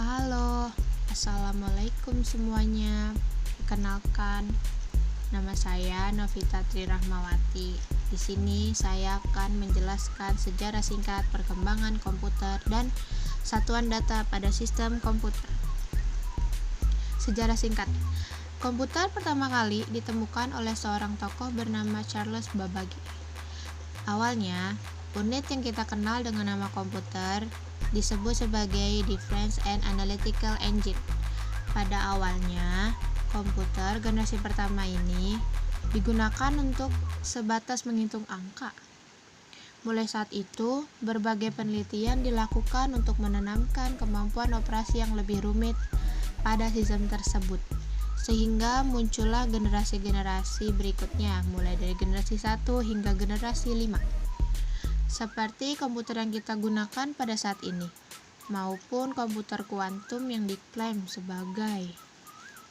Halo, assalamualaikum semuanya. Perkenalkan, nama saya Novita Trirahmawati. Di sini saya akan menjelaskan sejarah singkat perkembangan komputer dan satuan data pada sistem komputer. Sejarah singkat. Komputer pertama kali ditemukan oleh seorang tokoh bernama Charles Babbage. Awalnya, unit yang kita kenal dengan nama komputer disebut sebagai Difference and Analytical Engine. Pada awalnya, komputer generasi pertama ini digunakan untuk sebatas menghitung angka. Mulai saat itu, berbagai penelitian dilakukan untuk menanamkan kemampuan operasi yang lebih rumit pada sistem tersebut, sehingga muncullah generasi-generasi berikutnya, mulai dari generasi 1 hingga generasi 5. Seperti komputer yang kita gunakan pada saat ini, maupun komputer kuantum yang diklaim sebagai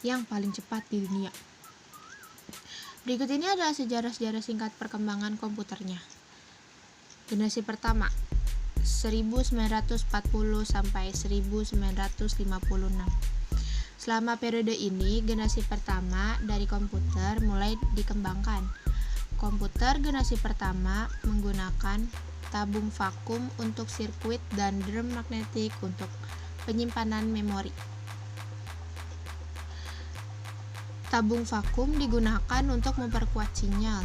yang paling cepat di dunia. Berikut ini adalah sejarah-sejarah singkat perkembangan komputernya. Generasi pertama, 1940 sampai 1956. Selama periode ini, generasi pertama dari komputer mulai dikembangkan. Komputer generasi pertama menggunakan tabung vakum untuk sirkuit dan drum magnetik untuk penyimpanan memori. Tabung vakum digunakan untuk memperkuat sinyal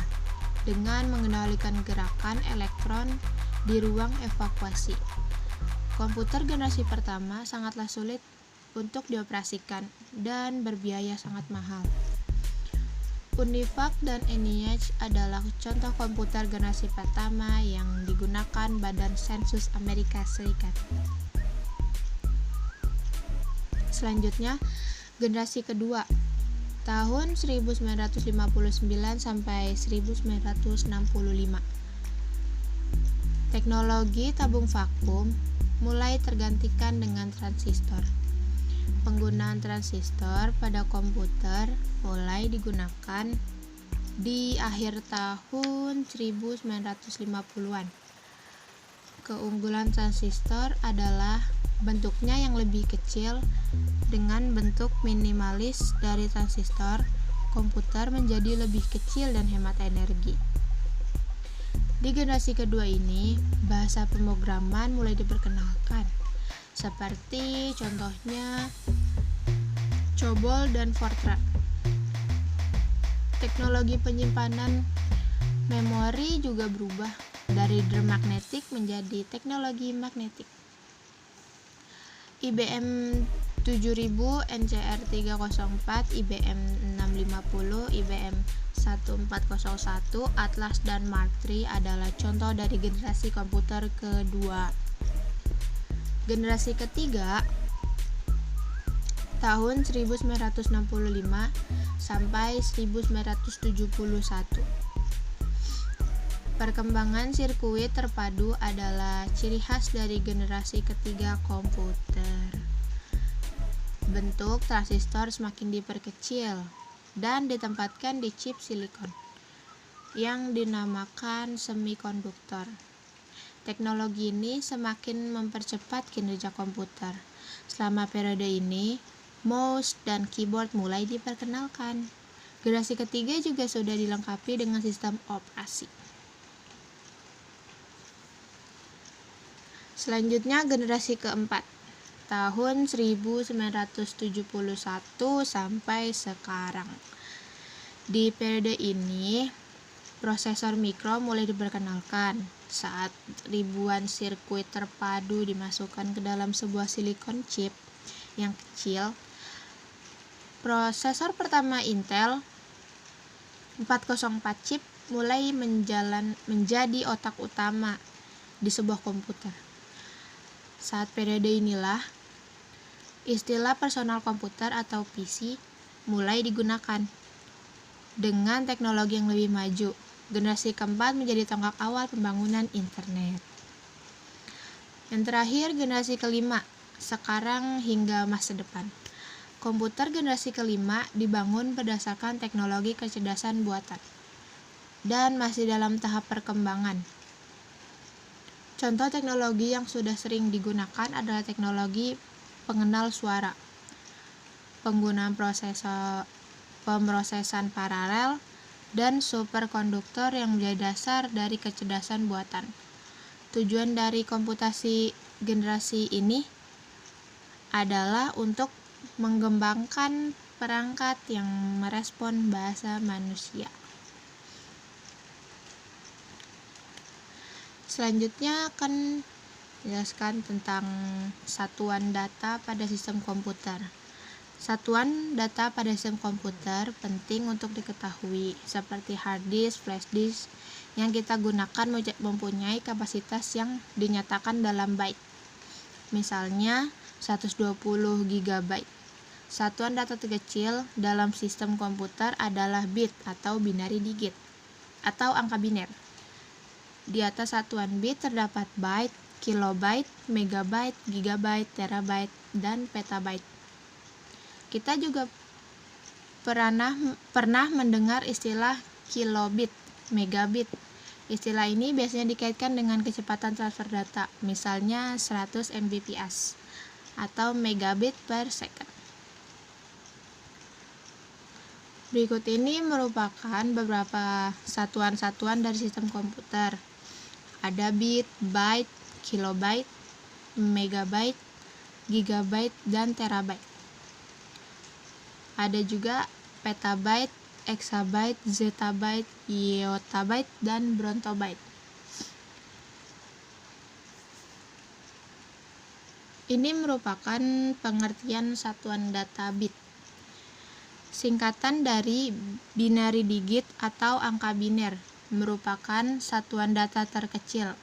dengan mengendalikan gerakan elektron di ruang evakuasi. Komputer generasi pertama sangatlah sulit untuk dioperasikan dan berbiaya sangat mahal. UNIVAC dan ENIAC adalah contoh komputer generasi pertama yang digunakan Badan Sensus Amerika Serikat. Selanjutnya, generasi kedua, tahun 1959 sampai 1965. Teknologi tabung vakum mulai tergantikan dengan transistor. Penggunaan transistor pada komputer mulai digunakan di akhir tahun 1950-an. Keunggulan transistor adalah bentuknya yang lebih kecil. Dengan bentuk minimalis dari transistor, komputer menjadi lebih kecil dan hemat energi. Di generasi kedua ini, bahasa pemrograman mulai diperkenalkan, seperti contohnya COBOL dan Fortran. Teknologi penyimpanan memori juga berubah dari drum magnetik menjadi teknologi magnetik. IBM 7000, NCR 304, IBM 650, IBM 1401, Atlas dan Mark III adalah contoh dari generasi komputer kedua. Generasi ketiga, tahun 1965 sampai 1971. Perkembangan sirkuit terpadu adalah ciri khas dari generasi ketiga komputer. Bentuk transistor semakin diperkecil dan ditempatkan di chip silikon yang dinamakan semikonduktor. Teknologi ini semakin mempercepat kinerja komputer. Selama periode ini, mouse dan keyboard mulai diperkenalkan. Generasi ketiga juga sudah dilengkapi dengan sistem operasi. Selanjutnya, generasi keempat, tahun 1971 sampai sekarang. Di periode ini, prosesor mikro mulai diperkenalkan saat ribuan sirkuit terpadu dimasukkan ke dalam sebuah silikon chip yang kecil. Prosesor pertama Intel 404 chip mulai menjadi otak utama di sebuah komputer. Saat periode inilah istilah personal komputer atau PC mulai digunakan. Dengan teknologi yang lebih maju, generasi keempat menjadi tonggak awal pembangunan internet. Yang terakhir, generasi kelima, sekarang hingga masa depan. Komputer generasi kelima dibangun berdasarkan teknologi kecerdasan buatan dan masih dalam tahap perkembangan. Contoh teknologi yang sudah sering digunakan adalah teknologi pengenal suara, penggunaan pemrosesan paralel, dan superkonduktor yang menjadi dasar dari kecerdasan buatan. Tujuan dari komputasi generasi ini adalah untuk mengembangkan perangkat yang merespon bahasa manusia. Selanjutnya akan menjelaskan tentang satuan data pada sistem komputer. Satuan data pada sistem komputer penting untuk diketahui, seperti hard disk, flash disk yang kita gunakan mempunyai kapasitas yang dinyatakan dalam byte. Misalnya 120 GB. Satuan data terkecil dalam sistem komputer adalah bit atau binary digit atau angka biner. Di atas satuan bit terdapat byte, kilobyte, megabyte, gigabyte, terabyte, dan petabyte. Kita juga pernah mendengar istilah kilobit, megabit. Istilah ini biasanya dikaitkan dengan kecepatan transfer data, misalnya 100 Mbps atau megabit per second. Berikut ini merupakan beberapa satuan-satuan dari sistem komputer. Ada bit, byte, kilobyte, megabyte, gigabyte, dan terabyte. Ada juga petabyte, exabyte, zettabyte, yottabyte, dan brontobyte. Ini merupakan pengertian satuan data bit. Singkatan dari binary digit atau angka biner, merupakan satuan data terkecil.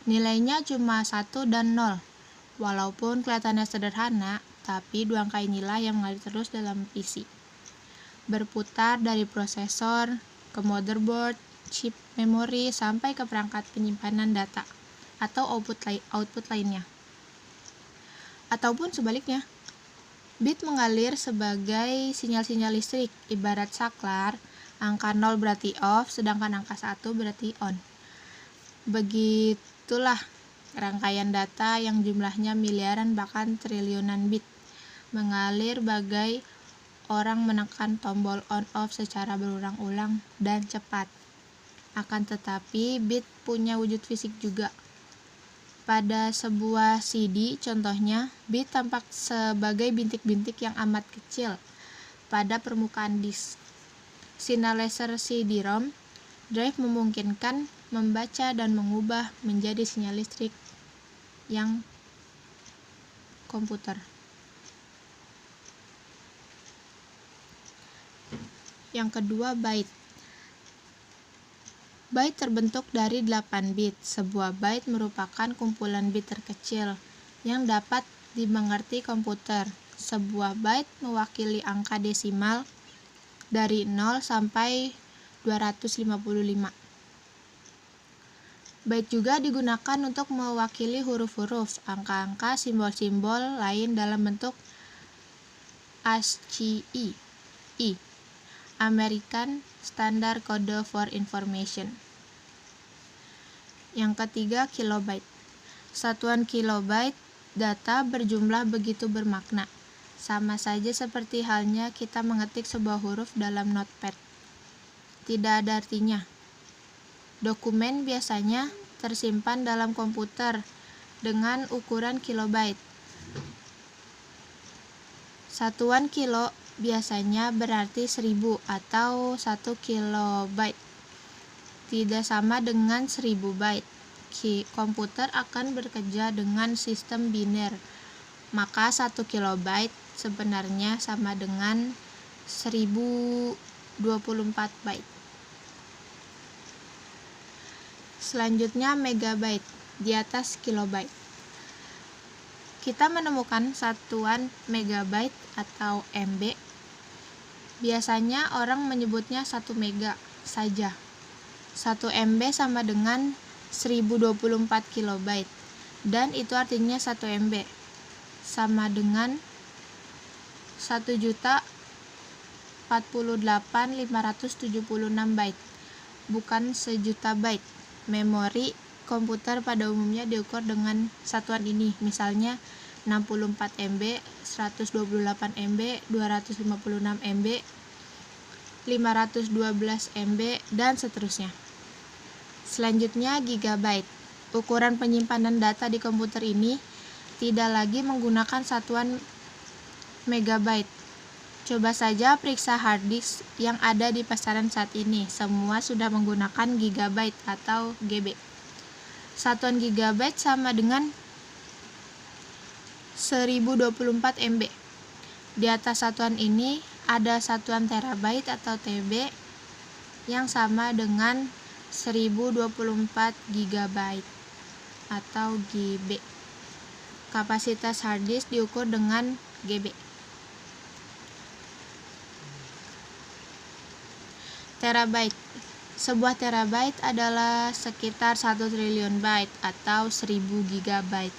Nilainya cuma 1 dan 0. Walaupun kelihatannya sederhana, tapi dua angka inilah yang mengalir terus dalam PC. Berputar dari prosesor ke motherboard, chip memori, sampai ke perangkat penyimpanan data atau output lainnya. Ataupun sebaliknya, bit mengalir sebagai sinyal-sinyal listrik, ibarat saklar, angka 0 berarti off, sedangkan angka 1 berarti on. Begitulah rangkaian data yang jumlahnya miliaran bahkan triliunan bit, mengalir bagai orang menekan tombol on-off secara berulang-ulang dan cepat. Akan tetapi, bit punya wujud fisik juga. Pada sebuah CD, contohnya, bit tampak sebagai bintik-bintik yang amat kecil pada permukaan disk. Sinar laser CD-ROM drive memungkinkan membaca dan mengubah menjadi sinyal listrik yang komputer. Yang kedua, byte. Byte terbentuk dari 8 bit. Sebuah byte merupakan kumpulan bit terkecil yang dapat dimengerti komputer. Sebuah byte mewakili angka desimal dari 0 sampai 255. Byte juga digunakan untuk mewakili huruf-huruf, angka-angka, simbol-simbol lain dalam bentuk ASCII, American Standard Code for Information. Yang ketiga, kilobyte. Satuan kilobyte data berjumlah begitu bermakna. Sama saja seperti halnya kita mengetik sebuah huruf dalam notepad. Tidak ada artinya. Dokumen biasanya tersimpan dalam komputer dengan ukuran kilobyte. Satuan kilo biasanya berarti 1000 atau 1 kilobyte. Tidak sama dengan 1000 byte. Komputer akan bekerja dengan sistem biner. Maka 1 kilobyte sebenarnya sama dengan 1024 byte. Selanjutnya megabyte, di atas kilobyte. Kita menemukan satuan megabyte atau MB. Biasanya orang menyebutnya 1 mega saja. 1 MB sama dengan 1024 kilobyte. Dan itu artinya 1 MB sama dengan 1.048.576 byte, bukan 1.000.000 byte. Memori komputer pada umumnya diukur dengan satuan ini, misalnya 64 MB, 128 MB, 256 MB, 512 MB, dan seterusnya. Selanjutnya gigabyte. Ukuran penyimpanan data di komputer ini tidak lagi menggunakan satuan megabyte. Coba saja periksa hard disk yang ada di pasaran saat ini. Semua sudah menggunakan gigabyte atau GB. Satuan gigabyte sama dengan 1024 MB. Di atas satuan ini ada satuan terabyte atau TB yang sama dengan 1024 GB atau GB. Kapasitas hard disk diukur dengan GB. Terabyte. Sebuah terabyte adalah sekitar 1 triliun byte atau 1000 GB.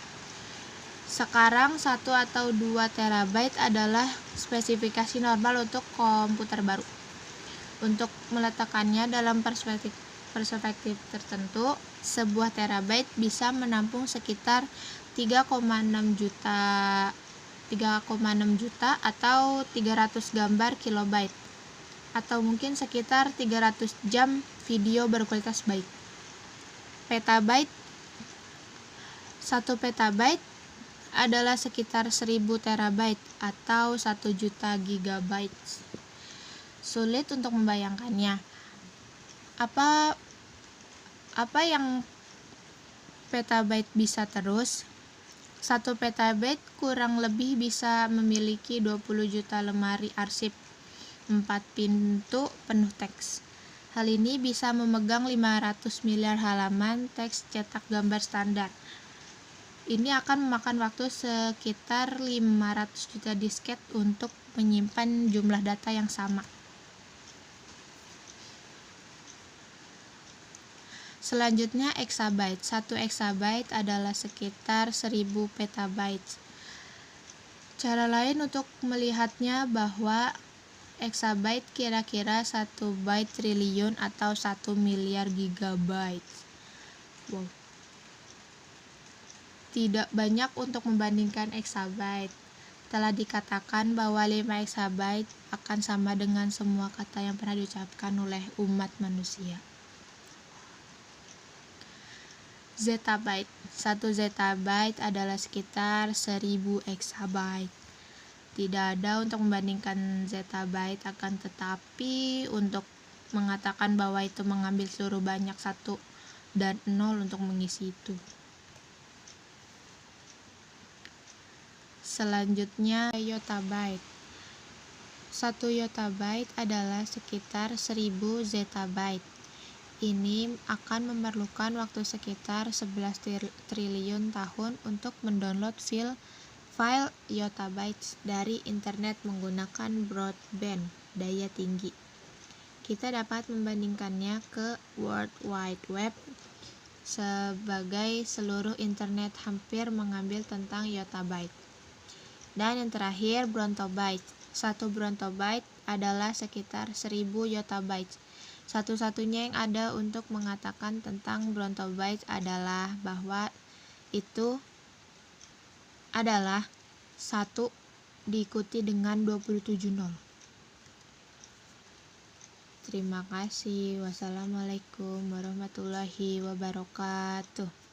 Sekarang 1 atau 2 terabyte adalah spesifikasi normal untuk komputer baru. Untuk meletakkannya dalam perspektif tertentu, sebuah terabyte bisa menampung sekitar 3,6 juta atau 300 gambar kilobyte, atau mungkin sekitar 300 jam video berkualitas baik. Petabyte. 1 petabyte adalah sekitar 1000 terabyte atau 1 juta gigabyte. Sulit untuk membayangkannya. Apa yang petabyte bisa terus? 1 petabyte kurang lebih bisa memiliki 20 juta lemari arsip 4 pintu penuh teks. Hal ini bisa memegang 500 miliar halaman teks cetak gambar standar. Ini akan memakan waktu sekitar 500 juta disket untuk menyimpan jumlah data yang sama. Selanjutnya exabyte. 1 exabyte adalah sekitar 1000 petabyte. Cara lain untuk melihatnya bahwa exabyte kira-kira 1 byte triliun atau 1 miliar gigabyte. Wow. Tidak banyak untuk membandingkan exabyte. Telah dikatakan bahwa 5 exabyte akan sama dengan semua kata yang pernah diucapkan oleh umat manusia. Zettabyte. 1 zettabyte adalah sekitar 1000 exabyte. Tidak ada untuk membandingkan zettabyte, akan tetapi untuk mengatakan bahwa itu mengambil seluruh banyak 1 dan 0 untuk mengisi itu. Selanjutnya yottabyte. 1 yottabyte adalah sekitar 1000 zettabyte. Ini akan memerlukan waktu sekitar 11 triliun tahun untuk mendownload file yottabytes dari internet menggunakan broadband daya tinggi. Kita dapat membandingkannya ke World Wide Web sebagai seluruh internet hampir mengambil tentang yottabyte. Dan yang terakhir brontobyte. 1 brontobyte adalah sekitar 1000 yottabytes. Satu-satunya yang ada untuk mengatakan tentang brontobyte adalah bahwa itu adalah 1 diikuti dengan 27 nol. Terima kasih. Wassalamualaikum warahmatullahi wabarakatuh.